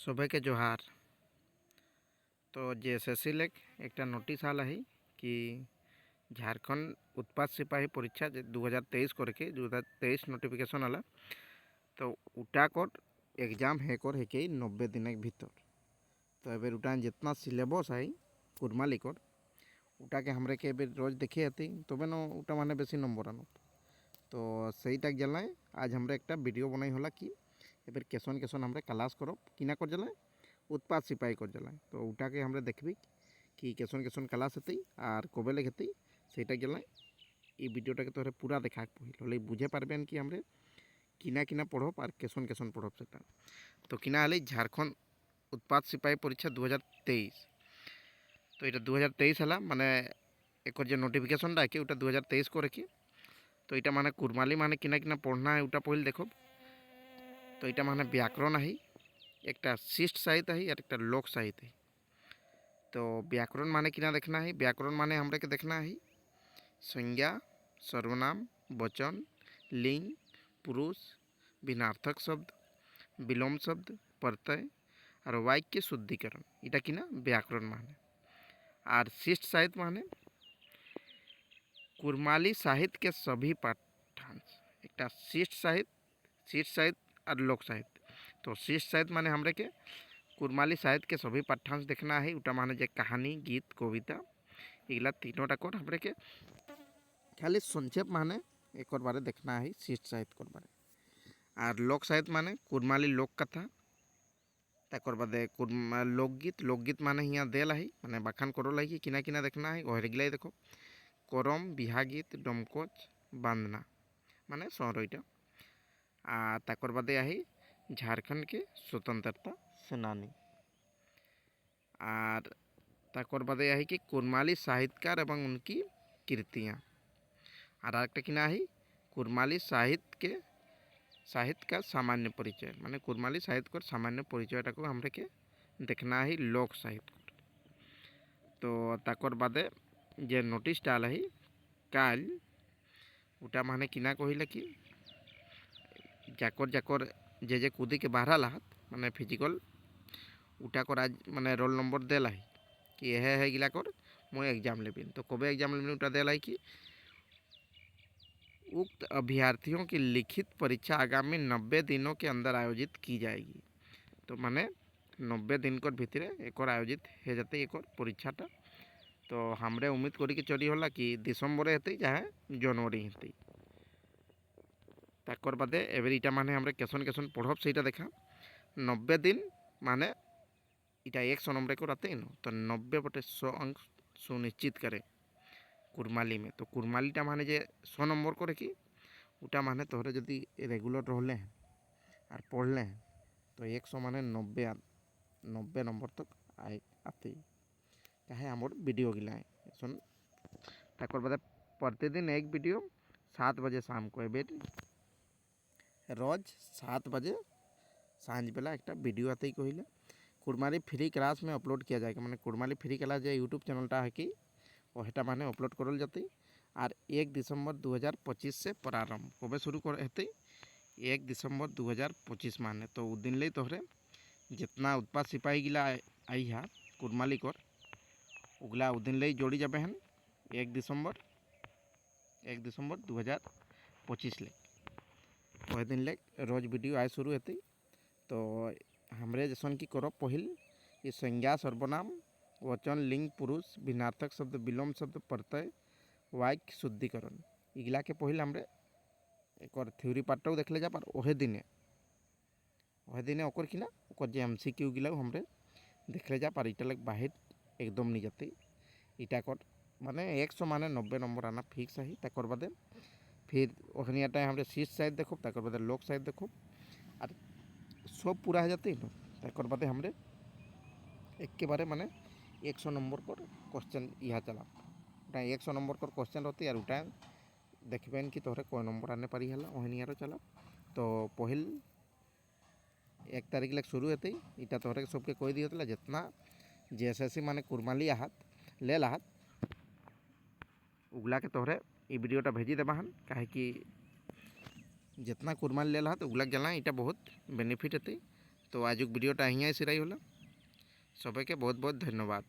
सुबह के जोहार। तो जेएसएससी लेक एक नोटिस आला है कि झारखंड उत्पाद सिपाही परीक्षा 2023 करके 2023 नोटिफिकेशन आला। तो उटा कर एग्जाम है कर है कि 90 दिन भीतर। तो एबर उटा जितना सिलेबस है कुरमाली कर उटा के हमरे के एबर रोज देखी आती तबे न उटा माने बेसी नम्बर आनो। तो सहीटा जलाए आज हमरे एक वीडियो बनाई होला कि एबर केसन केसन हमरे क्लास करब किना कर जलाए उत्पाद सिपाही कर जलाए। तो उटा के हमरे देखबी कि केसन केसन क्लास हेतई और कबे लगे हेतई सेटा जलाए ये वीडियोटा के तोहरे पूरा देखा पड़े बुझे पारबेन कि हमरे किना किना पढ़ब और केसन केसन पढ़ब सेटा। तो किना हले झारखंड उत्पाद सिपाही परीक्षा 2023। तो ये 2023 है माने एक जो नोटिफिकेशन कि उटा 2023 को रखी। तो ये माने कुरमाली माने किना किना पढ़ना है उटा पहले देखो। तो ये माने व्याकरण है एक शिष्ट साहित्य है और एक लोक साहित्य है। तो व्याकरण माने किना देखना है व्याकरण माने हमरे के देखना है संज्ञा सर्वनाम वचन लिंग पुरुष भिन्नार्थक शब्द विलोम शब्द प्रत्यय और वाक्य शुद्धिकरण इटा किना व्याकरण माने। और शिष्ट साहित्य माने कुरमाली साहित्य के सभी पाठ्यांश एक शिष्ट साहित्य और लोक साहित्य। तो शिष्ट साहित्य माने हमरे के कुरमाली साहित्य के सभी पाठ्यांश देखना है उटा माने जे कहानी गीत कविता इगला तीनोटा कर हमरे के खाली संक्षेप माने एक बारे देखना है शिष्ट साहित्य कर बारे। और लोक साहित्य माने कुरमाली लोक कथा तक बादे लोकगीत माने हिया देला है माने बाखान करो लगी किना किना देखना है ओहरेगलाई देखो करम बिहा गीत डमकोच बांधना माने सौरईटा। तक बादे आई झारखंड के स्वतंत्रता सेनानी। और तक बादे आई कि कुरमाली साहित्यकार एवं उनकी कृतियाँ। और एक किना है कुरमाली साहित्य का सामान्य परिचय माने कुरमाली साहित्य का सामान्य परिचयटा को हमरे के देखना है लोक साहित्य। तो तक बादे जे नोटिस डाला है काल उटा माने किना कहिला कि जाकर जाकर जे कूदी के बाहर लाहत माने फिजिकल उटा कर आज माने रोल नंबर देला है कि यह है गिला कर मैं एग्जाम लेबिन। तो कबे एग्जाम लेबिन उटा देला है कि उक्त अभ्यर्थियों की लिखित परीक्षा आगामी 90 दिनों के अंदर आयोजित की जाएगी। तो माने 90 दिन कर भीतर एक आयोजित हो जाते एक परीक्षाटा। तो हमरे उम्मीद करी कि चली होला कि दिसंबर हेतई चाहे जनवरी हेतई। तक बादे एबर इटा माने हमरे केसन केसन पढ़ब सेटा देखा 90 दिन माने इटा 100 नंबर को आते न। तो 90/100 अंक सुनिश्चित करे कुरमाली में। तो कुरमालीटा माने जे 100 नंबर को रखी उटा माने तोहरे यदि रेगुलर रहले हैं और पढ़ले हैं तो 100 माने 90 नंबर तक आते चाहे हमार वीडियो गिलाए सुन। तक बाद प्रतिदिन एक वीडियो 7 बजे शाम को एबेर रोज 7 बजे सांझ बेला एक वीडियो आते ही कहला कुरमाली फ्री क्लास में अपलोड किया जाएगा। माने कुरमाली फ्री क्लास जो यूट्यूब चैनलटा है कि वहीटा माने अपलोड करल जाते। और 1 दिसंबर 2025 से प्रारंभ कबे शुरू कर हेतई 1 दिसंबर 2025 माने। तो उस दिन ले तोहरे जितना उत्पाद सिपाही गिला आई है कुरमाली कर उगला उस दिन ले जोड़ी जाबे हन 1 दिसंबर 2025 ले वह दिन ले रोज वीडियो आए शुरू हेतई। तो हमरे जैसन की करो पहिल ये संज्ञा सर्वनाम वचन लिंग पुरुष भिन्नार्थक शब्द विलोम शब्द प्रत्यय वाक्य शुद्धिकरण इगला के पहिल हमरे एक थ्योरी पार्टटाও देखले जा पर ओहे दिने ओकर किना ओकर जे एमसीक्यू गिलाও हमरे देखले जा पर इटा लग बाहिर एकदम नहीं जाते इटा कर माने 100 माने 90 नंबर आना फिक्स है। तक बादे फिर ओखनियाटा हमरे शिष्ट साहित्य देखो तक बादे लोक साहित्य देखो और सब पूरा हो जाते न। तक बादे हमरे एक के बारे माने 100 नंबर पर क्वेश्चन यहाँ चला उटा 100 नंबर पर क्वेश्चन रहती और उटा देखबेन कि तोहरे कोई नंबर आने पारी हला ओहनियारो चला। तो पहिल 1 तारीख लग शुरू होते इटा तोहरे सबके कोई दिया जितना जेएसएससी माने कुरमाली आहत ले लाहत उगला के तोहरे ये वीडियोटा भेजी देबा हन काहे कि जितना कुरमाली ले लाहत उगला जला इटा बहुत बेनिफिट हेतई। तो आजुक भिडियोटा हिंया सिराई होला। सबाइके बहुत बहुत धन्यवाद।